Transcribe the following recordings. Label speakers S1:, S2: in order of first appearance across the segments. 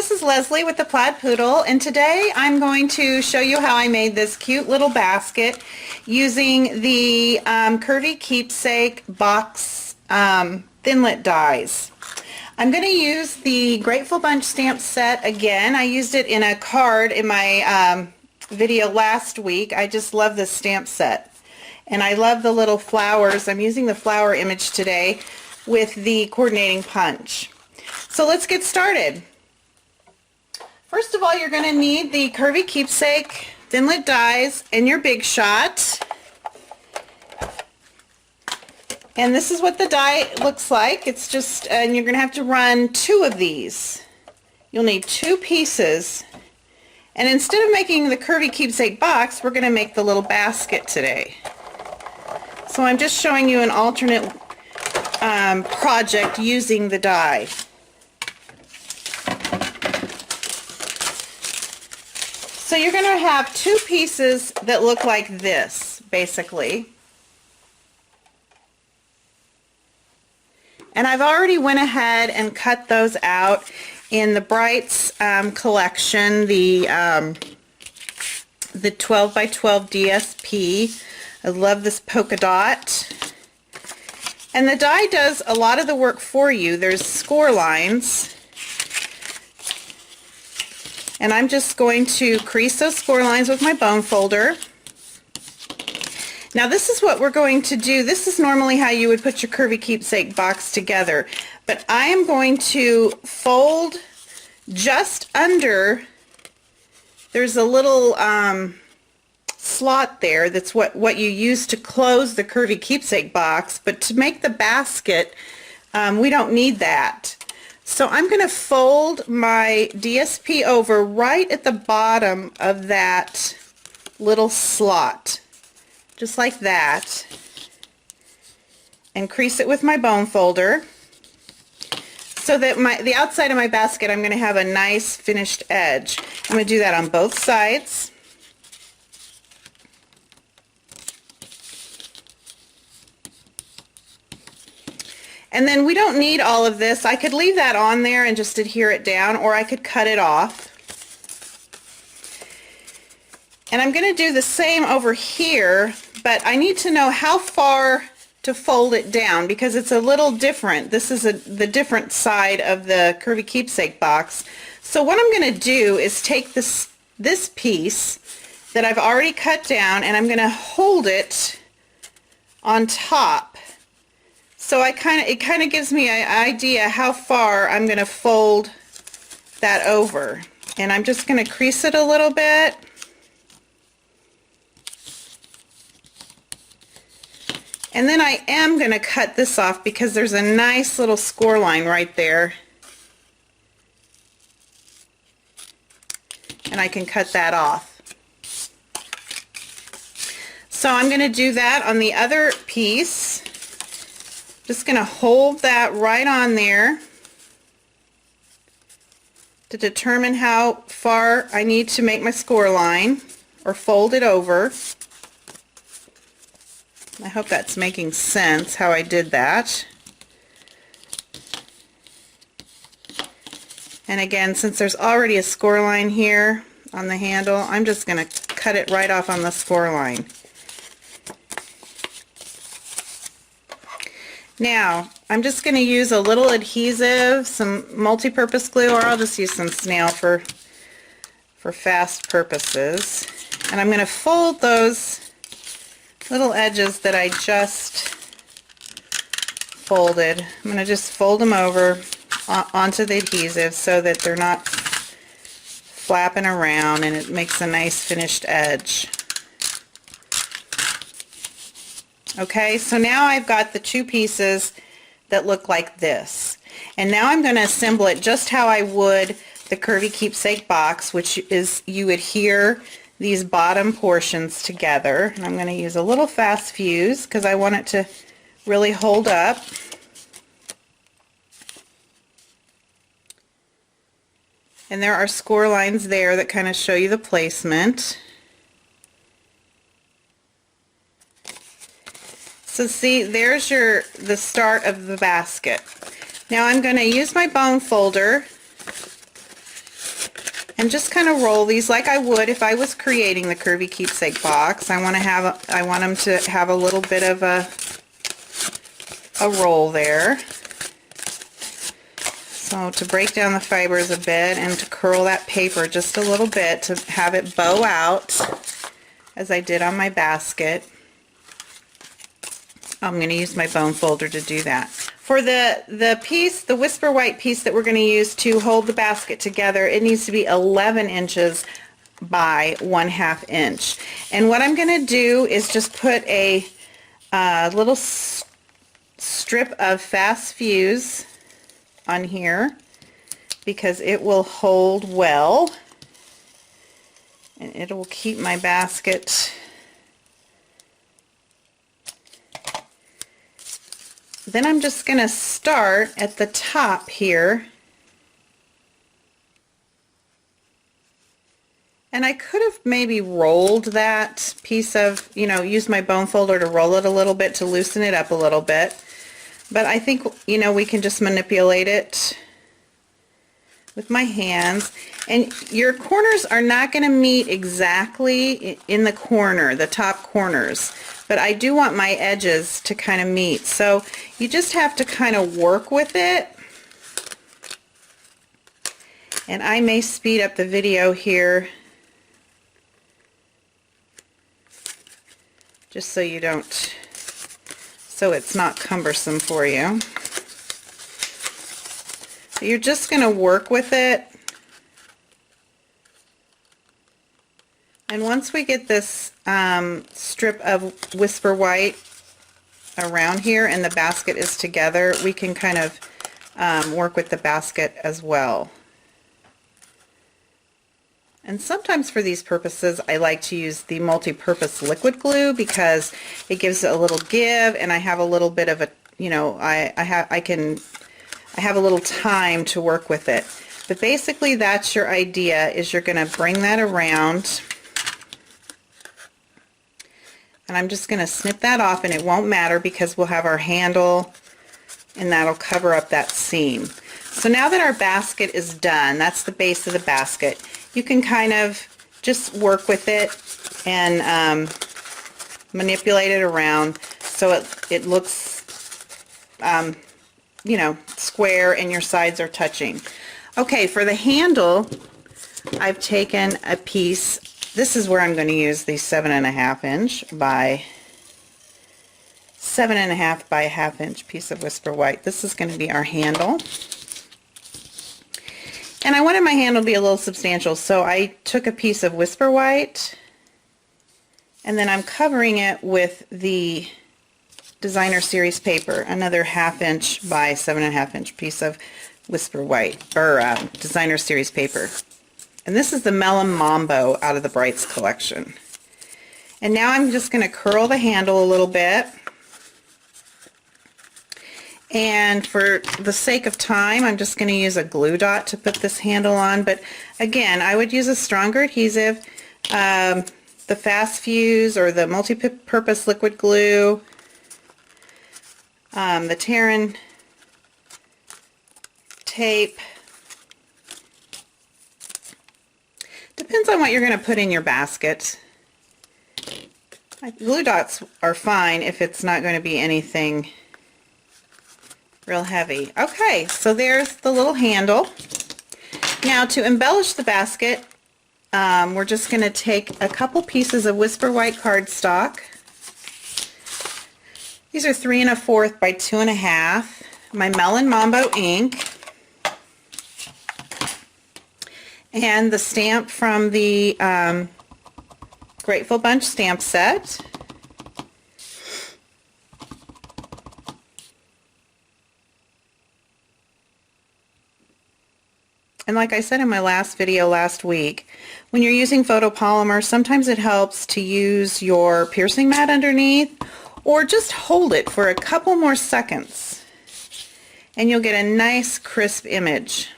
S1: this is Leslie with the Plaid Poodle, and today I'm going to show you how I made this cute little basket using the Curvy Keepsake box Thinlit dies. I'm going to use the Grateful Bunch stamp set again. I used it in a card in my video last week. I just love this stamp set. And I love the little flowers. I'm using the flower image today with the coordinating punch. So let's get started. First of all, you're going to need the Curvy Keepsake Thinlit dies and your Big Shot. And this is what the die looks like. It's just, and you're going to have to run 2 of these. You'll need 2 pieces. And instead of making the Curvy Keepsake box, we're going to make the little basket today. So I'm just showing you an alternate project using the die. So you're going to have 2 pieces that look like this, basically. And I've already went ahead and cut those out in the Brights collection, the 12 by 12 DSP. I love this polka dot. And the die does a lot of the work for you. There's score lines. And I'm just going to crease those score lines with my bone folder. Now this is what we're going to do. This is normally how you would put your Curvy Keepsake box together. But I am going to fold just under, there's a little slot there that's what you use to close the Curvy Keepsake box, but to make the basket we don't need that. So I'm going to fold my DSP over right at the bottom of that little slot, just like that, and crease it with my bone folder so that the outside of my basket I'm going to have a nice finished edge. I'm going to do that on both sides. And then we don't need all of this. I could leave that on there and just adhere it down, or I could cut it off. And I'm going to do the same over here, but I need to know how far to fold it down because it's a little different. This is the different side of the Curvy Keepsake box. So what I'm going to do is take this piece that I've already cut down, and I'm going to hold it on top. So it kind of gives me an idea how far I'm going to fold that over. And I'm just going to crease it a little bit. And then I am going to cut this off because there's a nice little score line right there. And I can cut that off. So I'm going to do that on the other piece. Just going to hold that right on there to determine how far I need to make my score line or fold it over. I hope that's making sense how I did that. And again, since there's already a score line here on the handle, I'm just going to cut it right off on the score line. Now, I'm just going to use a little adhesive, some multi-purpose glue, or I'll just use some snail for fast purposes. And I'm going to fold those little edges that I just folded. I'm going to just fold them over onto the adhesive so that they're not flapping around, and it makes a nice finished edge. Okay, so now I've got the 2 pieces that look like this. And now I'm going to assemble it just how I would the Curvy Keepsake box, which is you adhere these bottom portions together. And I'm going to use a little fast fuse because I want it to really hold up. And there are score lines there that kind of show you the placement. So see, there's the start of the basket. Now I'm going to use my bone folder and just kind of roll these like I would if I was creating the curvy keepsake box. I want them to have a little bit of a roll there. So to break down the fibers a bit and to curl that paper just a little bit to have it bow out as I did on my basket. I'm going to use my bone folder to do that. For the piece, the Whisper White piece that we're going to use to hold the basket together, it needs to be 11 inches by 1/2 inch. And what I'm going to do is just put a little strip of fast fuse on here because it will hold well and it will keep my basket. Then I'm just going to start at the top here, and I could have maybe rolled that piece of, used my bone folder to roll it a little bit to loosen it up a little bit. But I think, we can just manipulate it with my hands. And your corners are not going to meet exactly in the corner, the top corners. But I do want my edges to kind of meet. So you just have to kind of work with it. And I may speed up the video here just so you don't, so it's not cumbersome for you. So you're just going to work with it. And once we get this strip of Whisper White around here and the basket is together, we can kind of work with the basket as well. And sometimes for these purposes I like to use the multi-purpose liquid glue because it gives it a little give, and I have a little bit of a, I have a little time to work with it. But basically that's your idea, is you're going to bring that around. And I'm just going to snip that off, and it won't matter because we'll have our handle and that'll cover up that seam. So now that our basket is done, that's the base of the basket, you can kind of just work with it and manipulate it around so it looks, square and your sides are touching. Okay, for the handle, I've taken a piece. This is where I'm going to use the 7.5 inch by 7.5 by 1/2 inch piece of Whisper White. This is going to be our handle. And I wanted my handle to be a little substantial, so I took a piece of Whisper White and then I'm covering it with the Designer Series paper, another 1/2 inch by 7.5 inch piece of Whisper White, or Designer Series paper. And this is the Melon Mambo out of the Brights collection. And now I'm just going to curl the handle a little bit. And for the sake of time, I'm just going to use a glue dot to put this handle on. But again, I would use a stronger adhesive, the Fast Fuse or the multi-purpose liquid glue, the Terran tape. Depends on what you're going to put in your basket. Glue dots are fine if it's not going to be anything real heavy. Okay, so there's the little handle. Now to embellish the basket, we're just going to take a couple pieces of Whisper White cardstock. These are 3 1/4 by 2 1/2. My Melon Mambo ink. And the stamp from the Grateful Bunch stamp set. And like I said in my last video last week, when you're using photopolymer, sometimes it helps to use your piercing mat underneath or just hold it for a couple more seconds and you'll get a nice crisp image.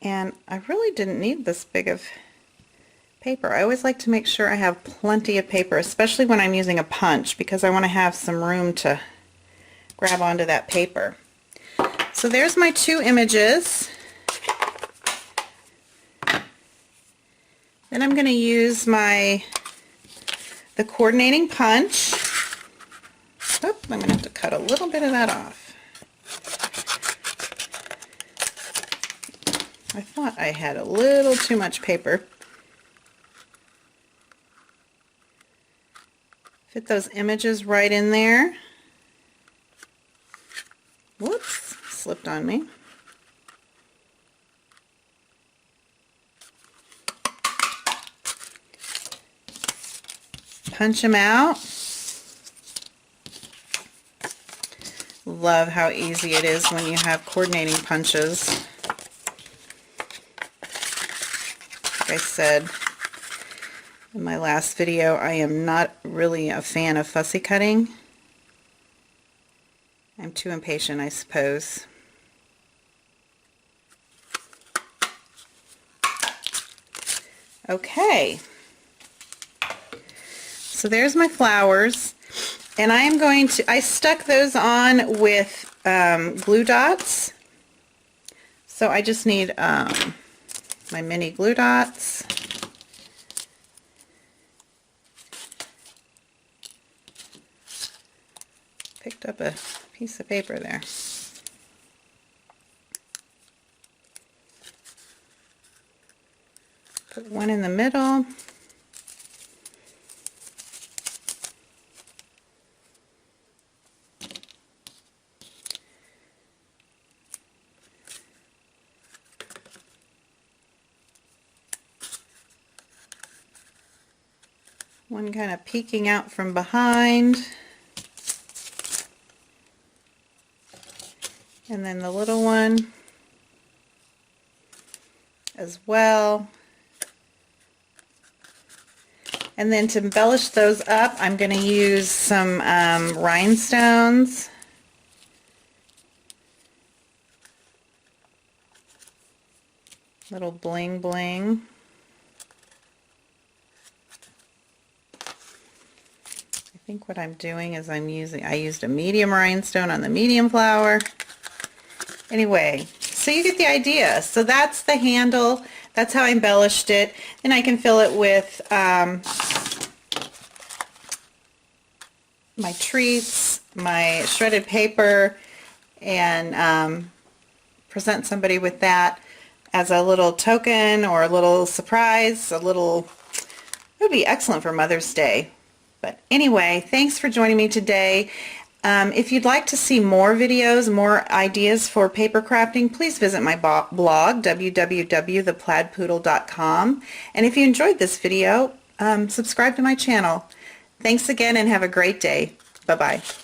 S1: And I really didn't need this big of paper. I always like to make sure I have plenty of paper, especially when I'm using a punch, because I want to have some room to grab onto that paper. So there's my two images. Then I'm going to use the coordinating punch. Oh, I'm going to have to cut a little bit of that off. I thought I had a little too much paper. Fit those images right in there. Whoops, slipped on me. Punch them out. Love how easy it is when you have coordinating punches. Like I said in my last video, I am not really a fan of fussy cutting. I'm too impatient, I suppose. Okay. So there's my flowers, and I stuck those on with glue dots. So I just need my mini glue dots. Picked up a piece of paper there. Put one in the middle. One kind of peeking out from behind. And then the little one as well. And then to embellish those up, I'm going to use some rhinestones. Little bling bling. I think what I'm doing is I used a medium rhinestone on the medium flower. Anyway, so you get the idea. So that's the handle. That's how I embellished it. Then I can fill it with my treats, my shredded paper, and present somebody with that as a little token or a little surprise. It would be excellent for Mother's Day. But anyway, thanks for joining me today. If you'd like to see more videos, more ideas for paper crafting, please visit my blog, www.theplaidpoodle.com. And if you enjoyed this video, subscribe to my channel. Thanks again and have a great day. Bye-bye.